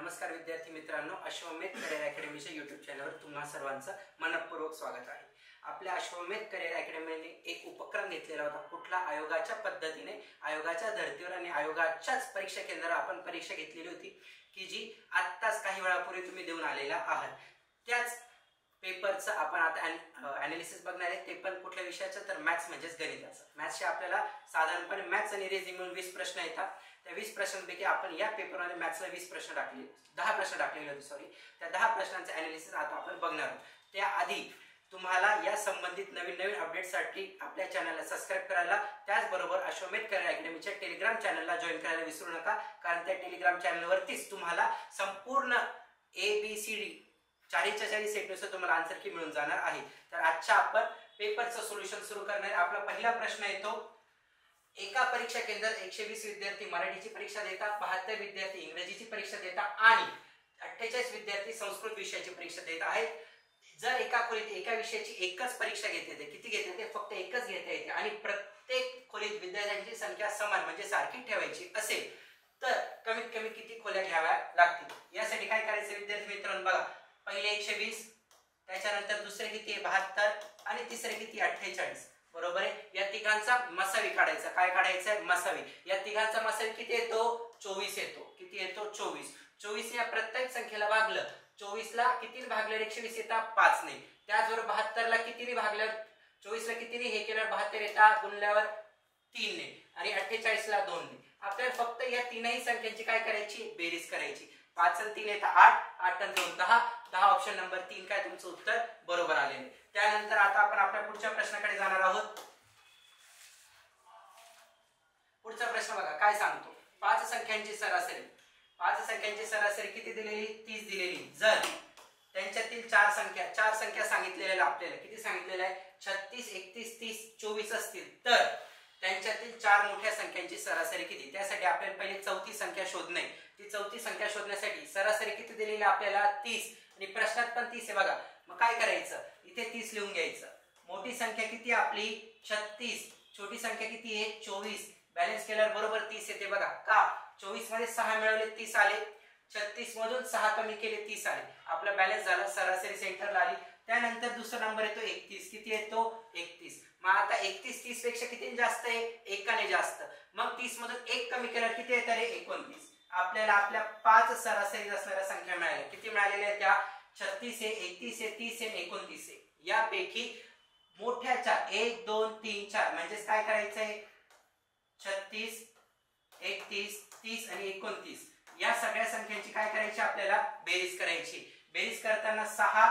नमस्कार विद्यार्थी मित्रांनो, अश्वमेध करिअर अकॅडमीच्या यूट्यूब चॅनलवर तुम्हा सर्वांचं मनपूर्वक स्वागत आहे। आपल्या अश्वमेध करिअर अकॅडमीने एक उपक्रम घेतलेला होता। कुठला? आयोगाच्या पद्धतीने आयोगाच्या धर्तीवर आणि आयोगाच्याच परीक्षा केंद्रावर आपण परीक्षा घेतलेली होती की जी आत्ताच काही वेळापूर्वी तुम्ही देऊन आलेला आहात। त्याच पेपरचं आपण आता ॲनालिसिस बघणार आहे, ते पण कुठल्या विषयाचं? तर मॅथ्स म्हणजेच गणिताचं। मॅथ्सचे आपल्याला साधारणपणे मॅथ्स आणि रिझनिंग मिळून 20 प्रश्न येतात। त्या 20 प्रश्नांपैकी आपण या पेपरमध्ये मॅथ्सला 10 प्रश्न टाकलेले होते त्या 10 प्रश्नांचं ॲनालिसिस आता आपण बघणार आहोत। त्याआधी तुम्हाला या संबंधित नवीन अपडेटसाठी आपल्या चॅनलला सबस्क्राइब करायला, त्याचबरोबर अश्वमेध करिअर अकॅडमीच्या टेलिग्राम चॅनलला जॉईन करायला विसरू नका, कारण त्या टेलिग्राम चॅनलवरतीच तुम्हाला संपूर्ण ABCD 4 सेटनुसार तुम्हाला आन्सर की मिळून जाणार आहे। तर आजच्या आपण पेपरचं सोल्युशन सुरू करणार। आपला पहिला प्रश्न येतो, एका परीक्षा केंद्रात 120 विद्यार्थी मराठीची परीक्षा देतात, 72 विद्यार्थी इंग्रजीची परीक्षा देतात आणि 48 विद्यार्थी संस्कृत विषयाची परीक्षा देत आहेत। जर एका खोलीत एका विषयाची एकच परीक्षा घेते, किती घेते? फक्त एकच घेता येते आणि प्रत्येक खोलीत विद्यार्थ्यांची संख्या समान म्हणजे सारखी ठेवायची असेल तर कमीत कमी किती खोल्या घ्याव्या लागतील? यासाठी काय करायचं विद्यार्थी मित्रांनो? बघा, पहिले 120, त्याच्यानंतर दुसरे किती 72 आणि तिसरे किती 48, बरोबर आहे। या तिघांचा मसावी काढायचा। काय काढायचा? मसावी। या तिघांचा मसावी किती येतो? 24 येतो। किती येतो? 24। 24 या प्रत्येक संख्येला भागलं, 24 ला कितीने भागल्यावर 120 येतात? 5 ने। त्याचबरोबर 72 ला कितीने भागल्यावर 24 ला कितीने हे केल्यावर 72 येतात? गुणल्यावर 3 ने आणि 48 ला 2 ने। आपल्याला फक्त या तीनही संख्यांची काय करायची? बेरीज करायची। 5 आणि 3 येतात 8, 8 आणि 2 10, 10 ऑप्शन नंबर 3 काय तुमचं उत्तर बरोबर आलेलं। त्यानंतर आता आपण आपल्या पुढच्या प्रश्नाकडे जाणार आहोत। पुढचा प्रश्न बघा काय सांगतो, 5 संख्यांची सरासरी। 5 संख्यांची सरासरी किती दिलेली? 30 दिलेली। जर त्यांच्यातील चार संख्या सांगितलेल्या आपल्याला किती सांगितलेलं आहे? 36, 31, 30, 24 असतील तर त्यांच्यातील 4 मोठ्या संख्यांची सरासरी किती? त्यासाठी आपल्याला पहिले चौथी संख्या शोधणे। ती चौथी संख्या शोधण्यासाठी सरासरी किती दिलेली आपल्याला? 30 आणि प्रश्नात पण 30 आहे बघा। मग काय करायचं? इथे 30 लिहून घ्यायचं। मोठी संख्या किती आपली? 36, छोटी संख्या किती आहे? 24। बॅलन्स केल्यावर बरोबर 30 येते बघा। का? 24 मध्ये 6 मिळवले 30 आले, 36 मधून 6 कमी केले 30 आले। आपला बॅलन्स झाला, सरासरी सेंटरला आली। त्यानंतर दुसरा नंबर येतो 31। किती येतो? 31। मग आता 31 30 पेक्षा किती जास्त आहे? 1 ने जास्त। मग 30 मधून 1 कमी केल्यावर किती येतात रे? 29। आपल्याला आपल्या 5 सरासरी असणाऱ्या संख्या मिळाल्या। किती मिळालेल्या आहेत त्या? 36 आहे, 31 आहे, 30 आहे, 29 आहे। यापैकी मोठ्याच्या 1 2 3 4 म्हणजे काय करायचंय? 36, 31, 30 आणि 29 या सगळ्या संख्यांची काय करायची? आपल्याला बेरीज करायची। बेरीज करताना 6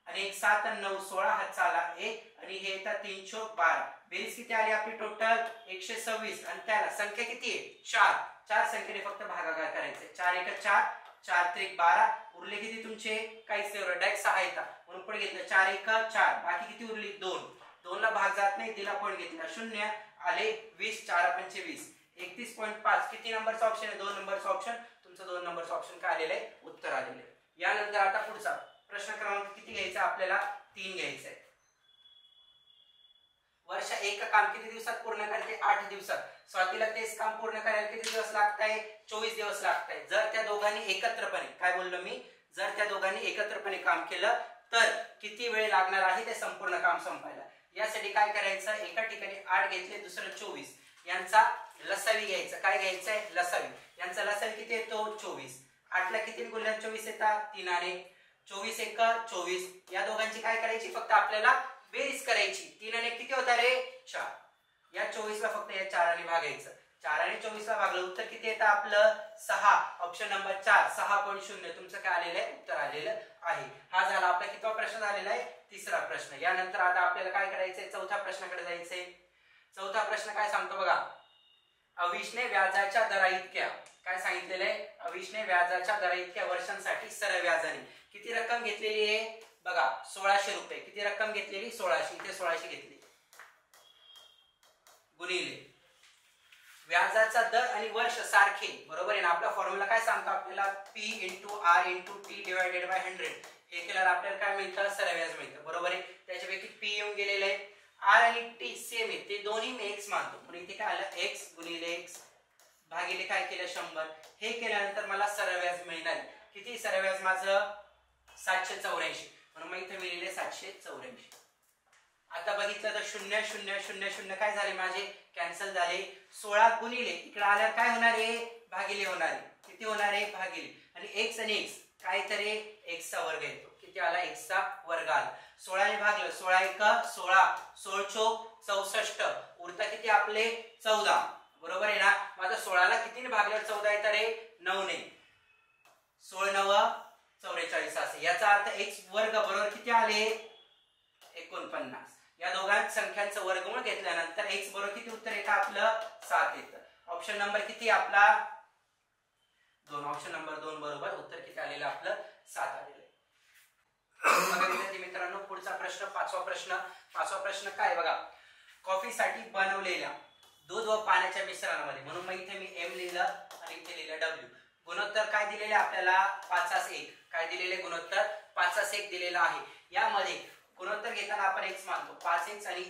आणि 1 7 आणि 9 16 हातचा आला 1 आणि हे येतात 3 चौक 12। बेरीज किती आली आपली? टोटल 126 आणि त्याला संख्या किती आहे? 4। 4 संख्येने फक्त भागाकार करायचे। 4 1 4, 4 3 12, उरले किती तुमचे? काहीच नाही उरलं, डायरेक्ट 6 येतात म्हणून पुढे घेतलं 4 1 4, बाकी किती उरली? 2। 2 ला भाग जात नाही, दिला पॉईंट घेतला 0 आले 20, 4 पंचे 20, 31.5। किती नंबरचा ऑप्शन आहे? 2 नंबरचा ऑप्शन। तुमचं 2 नंबरचं ऑप्शन काय आलेलं आहे? उत्तर आलेलं आहे। यानंतर आता पुढचा प्रश्न क्रमांक किती घ्यायचा आपल्याला? 3 घ्यायचा आहे। वर्षा एक काम किती दिवसात पूर्ण करते? 8 दिवसात। स्वातीला तेच काम पूर्ण करायला किती दिवस लागताय? 24 दिवस लागताय। जर त्या दोघांनी एकत्रपणे, काय बोललो मी? जर त्या दोघांनी एकत्रपणे काम केलं तर किती वेळ लागणार आहे ते संपूर्ण काम संपायला? यासाठी काय करायचं? एका ठिकाणी 8 घेतले, दुसरं 24, यांचा लसावी घ्यायचा। काय घ्यायचंय? लसावी। यांचा लसावी किती येतो? 24। 8 ला किती गुणल्यावर 24 येतात? 3 ने। 24 1 24, या दोघांची काय करायची? फक्त आपल्याला बेरीज करायची। 3 ने किती होता रे? 4। या 24 ला फक्त या 4 ने भागायचं। 4 ने 24 ला भागलं, उत्तर किती येतं आपलं? 6। ऑप्शन नंबर 4 6.0 तुमचं काय आलेलं आहे? उत्तर आलेलं आहे। हा झाला आपला कितवा प्रश्न झालेला आहे? तिसरा प्रश्न। यानंतर आता आपल्याला काय करायचंय? चौथ्या प्रश्नाकडे जायचंय। चौथा प्रश्न काय सांगतो बघा, अविशने व्याजाच्या दराइतक्या, काय सांगितलेलं आहे? अविशने व्याजाच्या दराइतक्या वर्षांसाठी सरळ व्याजाने किती रक्कम घेतलेली आहे? बघा 1600 रुपये। किती रक्कम घेतलेली? 1600। इथे 1600 घेतली गुणिले व्याजाचा दर आणि वर्ष सारखे, बरोबर आहे ना? आपला फॉर्म्युला काय सांगतो आपल्याला? P × R × T / 100। हे केल्यावर आपल्याला काय मिळतं? सरळ व्याज मिळतं, बरोबर आहे। त्याच्यापैकी P येऊन गेलेले आहे, R आणि T सेम आहे, ते दोन्ही मी x मानतो म्हणून इथे काय आलं? x गुणिले x भागिले काय केलं? 100। हे केल्यानंतर मला सरळ व्याज मिळणार किती सरळ व्याज माझं 784, म्हणून मग इथे मी लिहिले 784. आता बघितलं तर 0 0 0 0 काय झाले माझे कॅन्सल झाले. 16 गुणिले इकडे आल्यावर काय होणार आहे भागिले होणार आहे. किती होणार आहे भागिले, आणि x आणि x काय तर x चा वर्ग येतो. किती आला x चा वर्ग आला. 16 ने भागलं 16 1 16 16 चौक 64 उरता किती आपले 14 बरोबर आहे ना. माझा 16 ला कितीने भागल्यावर 14 येतात रे 9 ने. 16 9 44 असे. याचा अर्थ x वर्ग बरोबर किती आले 49. या दोघां संख्यांचं वर्गमूळ घेतल्यानंतर x बरोबर किती उत्तर येतं आपलं 7 येतं. ऑप्शन नंबर किती आपला 2. ऑप्शन नंबर 2 बरोबर उत्तर किती आलेलं आपलं 7 आलेलं आहे. बघा विद्यार्थी मित्रांनो पुढचा प्रश्न पाचवा प्रश्न काय बघा. कॉफीसाठी बनवलेल्या दूध व पाण्याच्या मिश्रणामध्ये, म्हणून मग इथे मी m लिहिलं आणि इथे लिहिलं w. गुणोत्तर काय दिलेले आपल्याला 5:1. काय दिलेले गुणोत्तर 5:1 दिलेला आहे. यामध्ये गुणोत्तर घेताना आपण x मानतो 5x आणि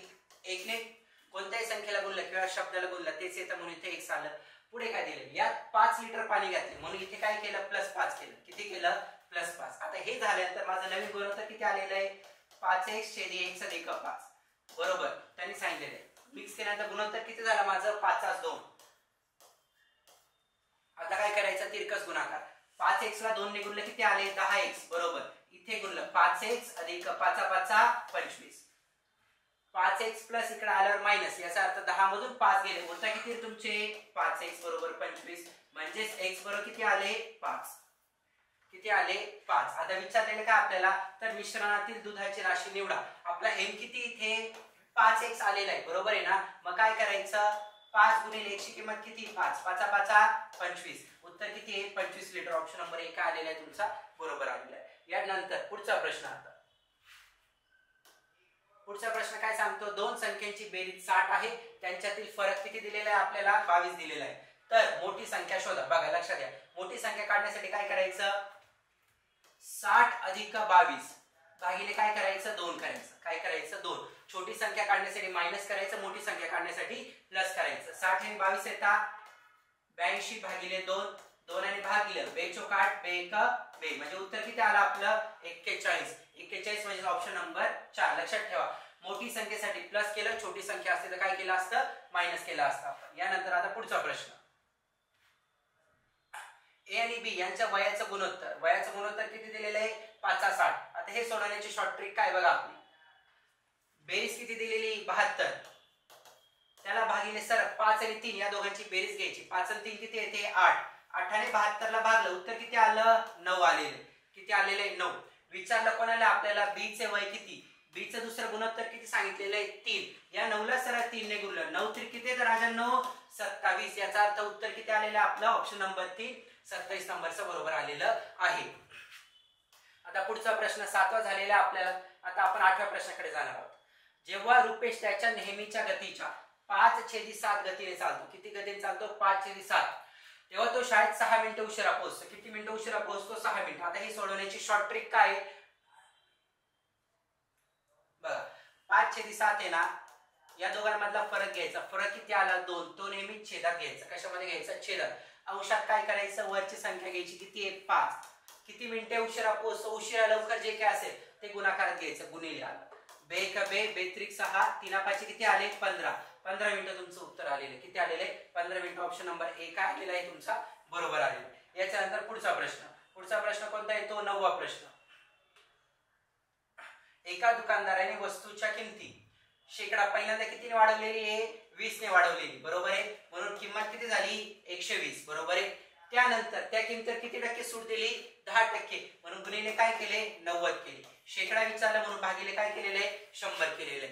1 ने कोणत्याही संख्येला गुणलं किंवा शब्दाला गुणलं तेच येतं म्हणून इथे x आलं. पुढे काय दिले यात 5 लिटर पाणी घातले म्हणून इथे काय केलं +5 केलं. किती केलं +5. आता हे झाल्यानंतर माझं नवीन गुणोत्तर किती आलेलं आहे 5x/x + 5 बरोबर त्यांनी सांगितलेलं आहे. मिक्स केल्यानंतर गुणोत्तर किती झालं माझं 5:2. आता काय करायचं तिरकस गुणाकार. 5x ला 2 ने गुणलं किती आले 10x बरोबर. इथे गुणलं 5x + 5 = 25. 5x प्लस इकडे आल्यावर मायनस, याचा अर्थ 10 मधून 5 गेले उरता किती तुमचे 5x बरोबर 25. म्हणजेच x बरोबर किती आले 5. किती आले 5. आता विचारलेलं काय आपल्याला तर मिश्रणातील दुधाची राशी निवडा. आपला m किती इथे 5x आलेला आहे बरोबर आहे ना. मग काय करायचं 5 गुणिले 1 ची किंमत किती 5 5 5 25. उत्तर किती आहे 25 लिटर. ऑप्शन नंबर 1 आलेला आहे तुमचा बरोबर आलेला आहे. यानंतर पुढचा प्रश्न. आता पुढचा प्रश्न काय सांगतो दोन संख्यांची बेरीज 60 आहे त्यांच्यातील फरक किती दिलेला आहे आपल्याला 22 दिलेला आहे. तर मोठी संख्या शोधा. बघा लक्षात घ्या मोठी संख्या काढण्यासाठी काय करायचं 60 + 22 भागिले काय करायचं 2 करायचं. काय करायचं 2. छोटी संख्या काढण्यासाठी मायनस करायचं, मोठी संख्या काढण्यासाठी प्लस करायचं. 60 आणि 22 येतात 82 भागिले 2 2 आणि भागिले 2 चोक 8 2 1 2 म्हणजे उत्तर किती आलं आपलं 41. 41 म्हणजे ऑप्शन नंबर 4. लक्षात ठेवा मोठी संख्येसाठी प्लस केलं, छोटी संख्या असते तर काय केलं असतं मायनस केलं असतं आपण. यानंतर आता पुढचा प्रश्न ए आणि बी यांच्या वयाचं गुणोत्तर किती दिलेलं आहे 5:60. आता हे सोडवण्याची शॉर्ट ट्रिक काय बघा आपली. बेरीज किती दिलेली 72 त्याला भागिले सरळ 5 आणि 3 या दोघांची बेरीज घ्यायची. 5 आणि 3 किती येते 8. 8 ने 72 ला भागलं उत्तर किती आलं 9 आलेलं. किती आलेलं 9. विचारलं कोणाला आपल्याला बी चे वय किती. बी चं दुसरं गुणोत्तर किती सांगितलेलं आहे 3. या 9 ला सरळ 3 ने गुणलं 9 3 किती आहे राजांनो 27. याचा अर्थ उत्तर किती आलेलं आपलं ऑप्शन नंबर 3 27 नंबरचं बरोबर आलेलं आहे. आता पुढचा प्रश्न 7वा झालेला आपल्याला. आता आपण 8व्या प्रश्नाकडे जाणार आहोत. जेव्हा रुपेश त्याच्या नेहमीच्या गतीच्या 5/7 गतीने चालतो. किती गतीने चालतो 5/7 तेव्हा तो शाळेत 6 मिनिटं उशिरा पोहोचतो. किती मिनिटं उशिरा पोहोचतो 6 मिनिटं. आता ही सोडवण्याची शॉर्ट ट्रिक काय आहे बघा 5/7 आहे ना या दोघांमधला फरक घ्यायचा. फरक किती आला 2. तो नेहमी छेदात घ्यायचा. कशामध्ये घ्यायचा छेदात. अंशात काय करायचं वरची संख्या घ्यायची किती आहे 5. किती मिनिटे उशिरा पोहोचतो उशिरा लवकर जे काय असेल ते गुणाकारात घ्यायचं गुणिले आलं. 2 1 2 2 3 6 3 5 किती आले 15. 15 मिनिटं तुमचं उत्तर आलेलं. किती आलेले 15 मिनिटं. ऑप्शन नंबर 1 आलेला आहे तुमचा बरोबर आलेला. याच्यानंतर पुढचा प्रश्न कोणता आहे तो 9वा प्रश्न. एका दुकानदाराने वस्तूच्या किमती शेकडा पहिल्यांदा कितीने वाढवलेली आहे 20 ने वाढवलेली बरोबर आहे. म्हणून किंमत किती झाली 120 बरोबर आहे. त्यानंतर त्या किमतीवर किती टक्के सूट दिली 10% म्हणून गुणिले काय केले 90 केले. शेकडा विचारला म्हणून भागिले काय केलेले 100 केलेले.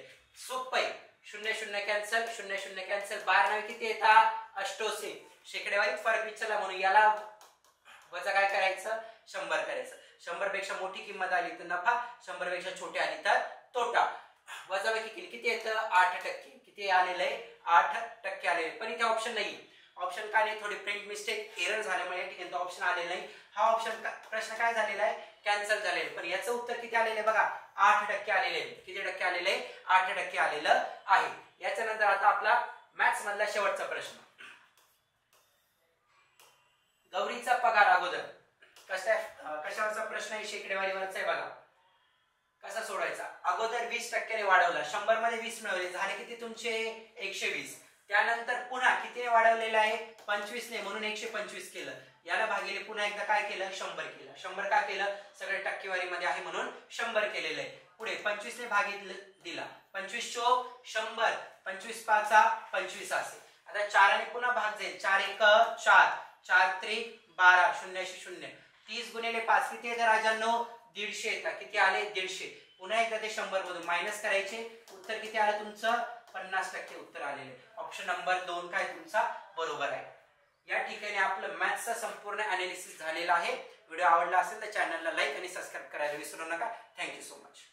सोपं आहे. 0 0 कॅन्सल 0 0 कॅन्सल 12 किती येतात 88. शेकड्यावारीत फरक विचारला म्हणून याला वजा काय करायचं 100 करायचं. 100 पेक्षा मोठी किंमत आली तर नफा 100 पेक्षा छोटी आली तर तोटा. वजाबाकी केली किती येतं 8%. किती आलेलं आहे 8% आलेले. पण इथे ऑप्शन नाही. ऑप्शन काय नाही थोडी प्रिंट मिस्टेक एरर झाल्यामुळे या ठिकाणी ऑप्शन आलेला नाही. हा ऑप्शन प्रश्न काय झालेला आहे कॅन्सल झालेला आहे. पण याचं उत्तर किती आलेलं आहे बघा 8% आलेले आहे. किती टक्के आलेले आहे 8% आलेलं आहे. याच्यानंतर आता आपला मॅथ्स मधला शेवटचा प्रश्न. गौरीचा पगार अगोदर कशा कशावरचा प्रश्न आहे, शेकडेवारीवरचा आहे बघा. कसा सोडवायचा, अगोदर 20% वाढवला, 100 मध्ये 20 मिळवले, झाले किती तुमचे 120. त्यानंतर पुन्हा कितीने वाढवलेला आहे, 25 ने, म्हणून 125 केलं. याला भागिले पुन्हा एकदा काय केलं, 100 केलं. 100 का केलं, सगळे टक्केवारीमध्ये आहे म्हणून 100 केलेलं आहे. पुढे 25 ने भागिले दिला, 25 चोक 100, 25 पाचा 25 असे. आता 4 ने पुन्हा भाग जाईल, 4 1 4, 4 त्रिक 12, 0 0. 30 गुणिले 5 किती येतं राजांनो, 150 येतात. किती आले, 150. पुन्हा एकदा ते 100 मधून मायनस करायचे, उत्तर किती आलं तुमचं, 50% उत्तर आलेले. ऑप्शन नंबर 2 काय तुमचा बरोबर आहे. या ठिकाणी आपलं मॅथ्सचा संपूर्ण अनालिसिस झालेला आहे. व्हिडिओ आवडला असेल तर चॅनलला लाईक आणि सबस्क्राईब करायला विसरू नका. Thank you so much.